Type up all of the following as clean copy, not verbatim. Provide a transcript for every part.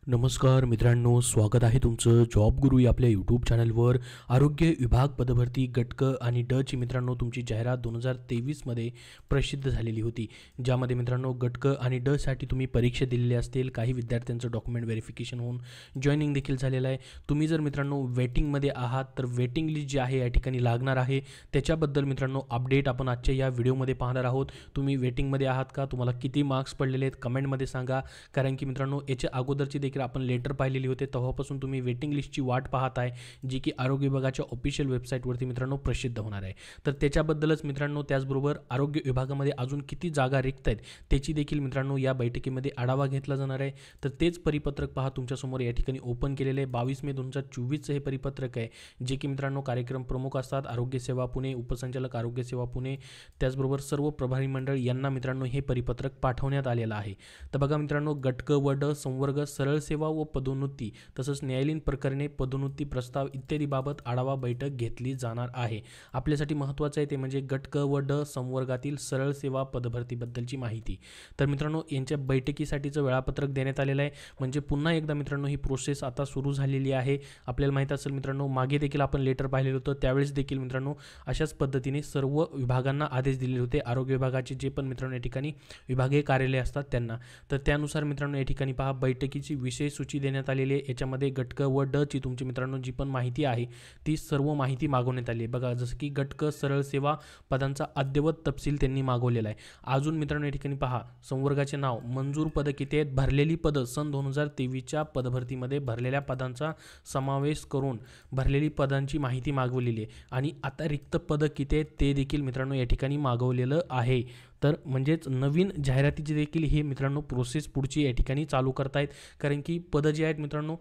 नमस्कार मित्रांनो, स्वागत आहे तुमचं जॉब गुरु या आपल्या यूट्यूब चॅनलवर. आरोग्य विभाग पदभरती गट क आणि ड ची मित्रांनो तुमची जाहिरात 2023मध्ये प्रसिद्ध झालेली होती, ज्यामध्ये मित्रांनो गट क आणि ड साठी तुम्ही परीक्षा दिलेली असतील. काही विद्यार्थ्यांचं डॉक्युमेंट व्हेरिफिकेशन होऊन जॉईनिंग देखील झालेलं आहे. तुम्ही जर मित्रांनो वेटिंगमध्ये आहात तर वेटिंग लिस्ट जी आहे या ठिकाणी लागणार आहे. त्याच्याबद्दल मित्रांनो अपडेट आपण आजच्या या व्हिडिओमध्ये पाहणार आहोत. तुम्ही वेटिंगमध्ये आहात का? तुम्हाला किती मार्क्स पडलेले आहेत कमेंटमध्ये सांगा. कारण की मित्रांनो याच्या अगोदरची देखील आपण लेटर पाहिलेली होते, तेव्हापासून तुम्ही वेटिंग लिस्टची वाट पाहत आहे, जी की आरोग्य विभागाच्या ऑफिशियल वेबसाईटवरती मित्रांनो प्रसिद्ध होणार आहे. तर त्याच्याबद्दलच मित्रांनो, त्याचबरोबर आरोग्य विभागामध्ये अजून किती जागा रिक्त आहेत त्याची देखील मित्रांनो या बैठकीमध्ये आढावा घेतला जाणार आहे. तर तेच परिपत्रक पहा तुमच्यासमोर या ठिकाणी ओपन केलेले आहे. 22 मे 2024 हे परिपत्रक आहे, जे की मित्रांनो कार्यक्रम प्रमुख असतात आरोग्य सेवा पुणे, उपसंचालक आरोग्य सेवा पुणे, त्याचबरोबर सर्व प्रभारी मंडळ यांना मित्रांनो हे परिपत्रक पाठवण्यात आलेलं आहे. तर बघा मित्रांनो, गट क व ड संवर्ग सरळ सेवा व पदोन्नती तसंच न्यायालयीन प्रकरणे, पदोन्नती प्रस्ताव इत्यादी बाबत आढावा बैठक घेतली जाणार आहे. आपल्यासाठी महत्त्वाचं आहे ते म्हणजे गट क व ड संवर्गातील सरळ सेवा पदभरतीबद्दलची माहिती. तर मित्रांनो यांच्या बैठकीसाठीचं वेळापत्रक देण्यात आलेलं आहे. म्हणजे पुन्हा एकदा मित्रांनो ही प्रोसेस आता सुरू झालेली आहे. आपल्याला माहीत असेल मित्रांनो, मागे देखील आपण लेटर पाहिलेलं होतं, त्यावेळेस देखील मित्रांनो अशाच पद्धतीने सर्व विभागांना आदेश दिलेले होते, आरोग्य विभागाचे जे पण मित्रांनो या ठिकाणी विभागीय कार्यालय असतात त्यांना. तर त्यानुसार मित्रांनो या ठिकाणी पहा बैठकीची विषय सूची देण्यात आलेली आहे. याच्यामध्ये गट क व ड ची तुमची मित्रांनो जी पण माहिती आहे ती सर्व माहिती मागवण्यात आली आहे. बघा जसं की गट क सरळ सेवा पदांचा अद्ययावत तपशील त्यांनी मागवलेला आहे. अजून मित्रांनो या ठिकाणी पहा संवर्गाचे नाव, मंजूर पदं किती आहेत, भरलेली पदं सन 2023च्या पदभरतीमध्ये भरलेल्या पदांचा समावेश करून भरलेली पदांची माहिती मागवलेली आहे. आणि आता रिक्त पदं किती आहेत ते देखील मित्रांनो या ठिकाणी मागवलेलं आहे. तर म्हणजेच नवीन जाहिरातीची देखील ही मित्रांनो प्रोसेस पुढची या ठिकाणी चालू करतायत. कारण की पदं जी आहेत मित्रांनो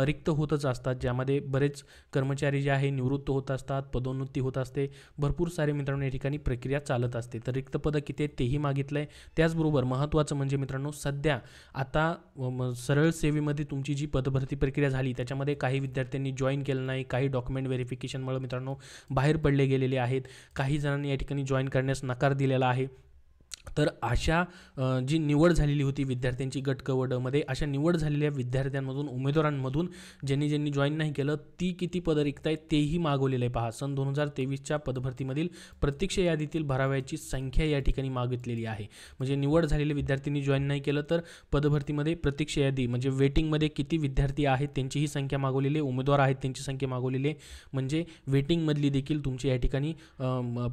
रिक्त होतच असतात, ज्यामध्ये बरेच कर्मचारी जे आहे निवृत्त होत असतात, पदोन्नती होत असते, भरपूर सारे मित्रांनो या ठिकाणी प्रक्रिया चालत असते. तर रिक्त पदं किती आहेत तेही मागितलं आहे. त्याचबरोबर महत्त्वाचं म्हणजे मित्रांनो सध्या आता सरळ सेवेमध्ये तुमची जी पदभरती प्रक्रिया झाली त्याच्यामध्ये काही विद्यार्थ्यांनी जॉईन केलं नाही, काही डॉक्युमेंट व्हेरिफिकेशनमुळे मित्रांनो बाहेर पडले गेलेले आहेत, काही जणांनी या ठिकाणी जॉईन करण्यास नकार दिलेला आहे. तर अशा जी निवड झालेली होती विद्यार्थ्यांची गट क व ड मध्ये, अशा निवड झालेल्या विद्यार्थ्यांमधून उमेदवारांमधून ज्यांनी जॉईन नाही केलं ती किती पदं रिक्त आहेत तेही मागवलेलं आहे. पहा सन 2023च्या पदभरतीमधील प्रत्यक्ष यादीतील भराव्याची संख्या या ठिकाणी मागितलेली आहे. म्हणजे निवड झालेल्या विद्यार्थ्यांनी जॉईन नाही केलं तर पदभरतीमध्ये प्रत्यक्ष यादी म्हणजे वेटिंगमध्ये किती विद्यार्थी आहेत त्यांचीही संख्या मागवलेली आहे, उमेदवार आहेत त्यांची संख्या मागवलेली आहे. म्हणजे वेटिंगमधली देखील तुमची या ठिकाणी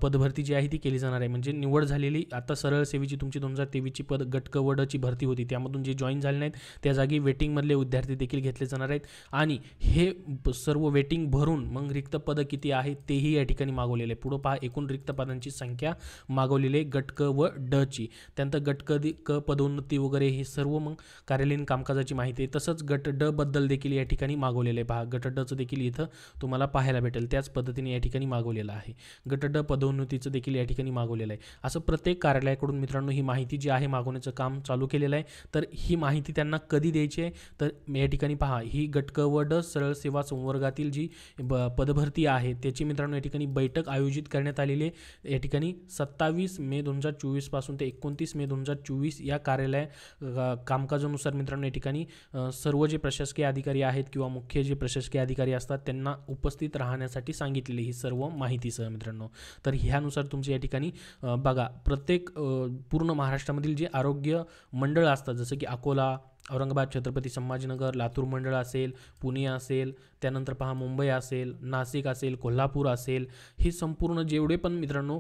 पदभरती जी आहे ती केली जाणार आहे. म्हणजे निवड झालेली आता सरळ सेवेची तुमची 2023ची पद गट क व ड ची भरती होती, त्यामधून जे जॉईन झाले नाहीत त्या जागी वेटिंगमधले विद्यार्थी देखील घेतले जाणार आहेत. आणि हे सर्व वेटिंग भरून मग रिक्त पदं किती आहेत तेही या ठिकाणी मागवलेले आहे. पुढं पहा एकूण रिक्त पदांची संख्या मागवलेली आहे गट क व ड ची. त्यानंतर गट क पदोन्नती वगैरे हे सर्व मग कार्यालयीन कामकाजाची माहिती आहे. तसंच गट ड बद्दल देखील या ठिकाणी मागवलेलं आहे. पहा गट ड चं देखील इथं तुम्हाला पाहायला भेटेल, त्याच पद्धतीने या ठिकाणी मागवलेलं आहे. गट ड पदोन्नतीचं देखील या ठिकाणी मागवलेलं आहे. असं प्रत्येक कार्यालयाकडून मित्रांनो ही माहिती जी आहे मागवण्याचं काम चालू केलेलं आहे. तर ही माहिती त्यांना कधी द्यायची आहे तर या ठिकाणी पहा ही गट क व ड सरळ सेवा संवर्गातील जी पदभरती आहे त्याची मित्रांनो या ठिकाणी बैठक आयोजित करण्यात आलेली आहे. या ठिकाणी 27 मे 2024 पासून ते 29 मे 2024 या कार्यालय कामकाजानुसार मित्रांनो या ठिकाणी सर्व जे प्रशासकीय अधिकारी आहेत किंवा मुख्य जे प्रशासकीय अधिकारी असतात त्यांना उपस्थित राहण्यासाठी सांगितलेली ही सर्व माहितीसह मित्रांनो. तर ह्यानुसार तुमची या ठिकाणी बघा प्रत्येक पूर्ण महाराष्ट्रामधील जे आरोग्य मंडळ असतात जसं की अकोला, औरंगाबाद, छत्रपती संभाजीनगर, लातूर मंडळ असेल, पुणे असेल, त्यानंतर पहा मुंबई असेल, नाशिक असेल, कोल्हापूर असेल, हे संपूर्ण जेवढे पण मित्रांनो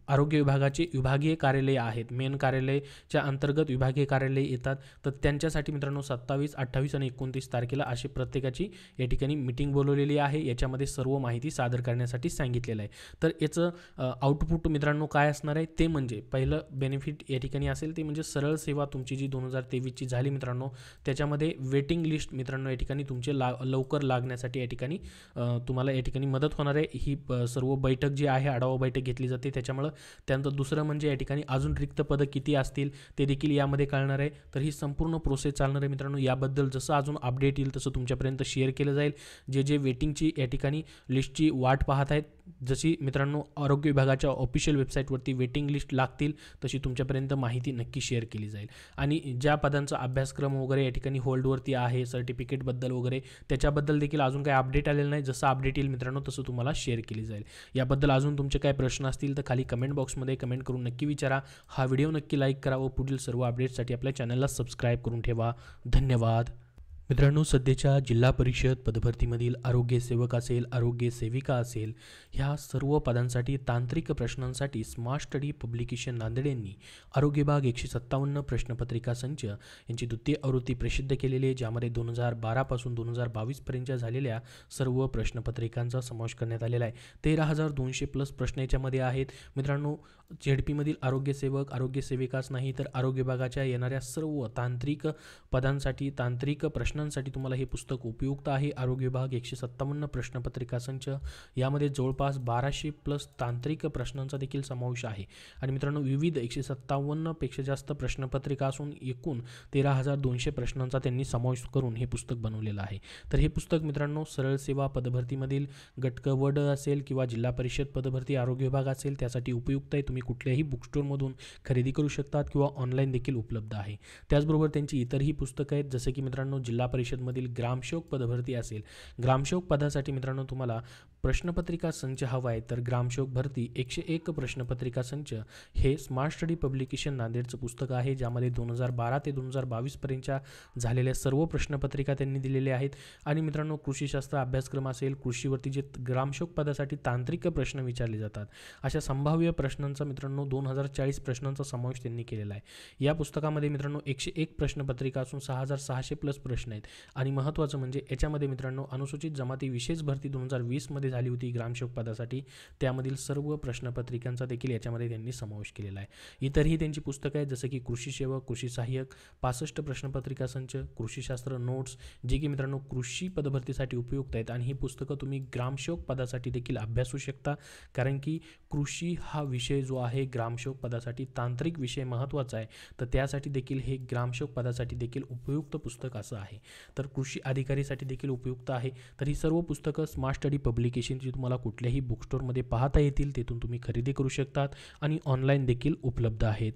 आरोग्य विभागाचे विभागीय कार्यालय आहेत, मेन कार्यालयाच्या अंतर्गत विभागीय कार्यालय येतात, तर त्यांच्यासाठी मित्रांनो 27, 28 आणि 29 तारखेला अशी प्रत्येकाची या ठिकाणी मीटिंग बोलवलेली आहे. याच्यामध्ये सर्व माहिती सादर करण्यासाठी सांगितलेलं आहे. तर याचं आउटपुट मित्रांनो काय असणार आहे ते म्हणजे पहिलं बेनिफिट या ठिकाणी असेल ते म्हणजे सरळ सेवा तुमची जी 2023ची झाली मित्रांनो त्याच्यामध्ये वेटिंग लिस्ट मित्रांनो या ठिकाणी तुमचे लवकर लागण्यासाठी या ठिकाणी तुम्हाला या ठिकाणी मदत होणार आहे. ही सर्व बैठक जी आहे आढावा बैठक घेतली जाते त्याच्यामुळे. त्यानंतर दुसरं म्हणजे या ठिकाणी अजून रिक्त पदं किती असतील ते देखील यामध्ये कळणार आहे. तर ही संपूर्ण प्रोसेस चालणार आहे मित्रांनो. याबद्दल जसं अजून अपडेट येईल तसं तुमच्यापर्यंत शेअर केलं जाईल. जे वेटिंगची या ठिकाणी लिस्टची वाट पाहत आहेत जशी मित्रांनो आरोग्य विभागाच्या ऑफिशियल वेबसाईटवरती वेटिंग लिस्ट लागतील तशी तुमच्यापर्यंत माहिती नक्की शेअर केली जाईल. आणि ज्या पदांचा अभ्यासक्रम वगैरे या ठिकाणी होल्डवरती आहे, सर्टिफिकेटबद्दल वगैरे त्याच्याबद्दल देखील अजून काही अपडेट आलेलं नाही. जसं अपडेट येईल मित्रांनो तसं तुम्हाला शेअर केली जाईल. याबद्दल अजून तुमचे काय प्रश्न असतील तर खाली कमेंट बॉक्समध्ये कमेंट करून नक्की विचारा. हा व्हिडिओ नक्की लाईक करा व पुढील सर्व अपडेट्ससाठी आपल्या चॅनलला सबस्क्राईब करून ठेवा. धन्यवाद. मित्रांनो, सध्याच्या जिल्हा परिषद पदभरतीमधील आरोग्य सेवक असेल, आरोग्य सेविका असेल, ह्या सर्व पदांसाठी तांत्रिक प्रश्नांसाठी स्मार्ट स्टडी पब्लिकेशन नांदेड यांनी आरोग्य विभाग 157 प्रश्नपत्रिका संच यांची द्वितीय आवृत्ती प्रसिद्ध केलेली आहे, ज्यामध्ये 2012 पासून 2022 पर्यंतच्या झालेल्या सर्व प्रश्नपत्रिकांचा समावेश करण्यात आलेला आहे. 13,200 प्लस प्रश्न याच्यामध्ये आहेत. मित्रांनो, झेडपीमधील आरोग्य सेवक, आरोग्य सेविकाच नाही तर आरोग्य विभागाच्या येणाऱ्या सर्व तांत्रिक पदांसाठी, तांत्रिक प्रश्नांसाठी तुम्हाला हे पुस्तक उपयुक्त आहे. आरोग्य विभाग 157 प्रश्नपत्रिका संच यामध्ये जवळपास 1200 प्लस तांत्रिक प्रश्नांचा देखील समावेश आहे. आणि मित्रांनो, विविध 157 पेक्षा जास्त प्रश्नपत्रिका असून एकूण 13,200 प्रश्नांचा त्यांनी समावेश करून हे पुस्तक बनवलेलं आहे. तर हे पुस्तक मित्रांनो सरळ सेवा पदभरतीमधील गटक वड असेल किंवा जिल्हा परिषद पदभरती आरोग्य विभाग असेल त्यासाठी उपयुक्त आहे. तुम्ही कुठल्याही बुक स्टोअरमधून खरेदी करू शकतात किंवा ऑनलाईन देखील उपलब्ध आहे. त्याचबरोबर त्यांची इतरही पुस्तकं आहेत, जसे की मित्रांनो जिल्हा परिषदमधील ग्रामसेवक पदभरती असेल, ग्रामसेवक पदासाठी मित्रांनो तुम्हाला प्रश्नपत्रिका संच हवा आहे तर ग्रामसेवक भरती 101 प्रश्नपत्रिका संच हे स्मार्ट स्टडी पब्लिकेशन नांदेडचं पुस्तक आहे, ज्यामध्ये 2012 ते 2022 पर्यंतच्या झालेल्या सर्व प्रश्नपत्रिका त्यांनी दिलेल्या आहेत. आणि मित्रांनो, कृषीशास्त्र अभ्यासक्रम असेल, कृषीवरती जे ग्रामसेवक पदासाठी तांत्रिक प्रश्न विचारले जातात अशा संभाव्य प्रश्नांचा मित्रांनो 2040 प्रश्नांचा समावेश त्यांनी केलेला आहे. या पुस्तकामध्ये मित्रांनो 101 प्रश्नपत्रिका असून 6,600 प्लस प्रश्न आहेत. आणि महत्त्वाचं म्हणजे याच्यामध्ये मित्रांनो अनुसूचित जमाती विशेष भरती 2020 मध्ये झाली होती ग्रामसेवक पदासाठी, त्यामधील सर्व प्रश्नपत्रिकांचा देखील याच्यामध्ये त्यांनी समावेश केलेला आहे. इतरही त्यांची पुस्तकं आहेत, जसं की कृषी सेवक, कृषी सहाय्यक, 65 प्रश्नपत्रिका संच, कृषीशास्त्र नोट्स, जे की मित्रांनो कृषी पदभरतीसाठी उपयुक्त आहेत. आणि ही पुस्तकं तुम्ही ग्रामसेवक पदासाठी देखील अभ्यासू शकता, कारण की कृषी हा विषय जो आहे ग्रामसेवक पदासाठी तांत्रिक विषय महत्त्वाचा आहे, तर त्यासाठी देखील हे ग्रामसेवक पदासाठी देखील उपयुक्त पुस्तक असं आहे. तर कृषी अधिकारीसाठी देखील उपयुक्त आहे. तर ही सर्व पुस्तकं स्मार्ट स्टडी पब्लिकेशनची तुम्हाला कुठल्याही बुक स्टोअरमध्ये पाहता येतील, तेथून तुम्ही खरेदी करू शकतात आणि ऑनलाईन देखील उपलब्ध आहेत.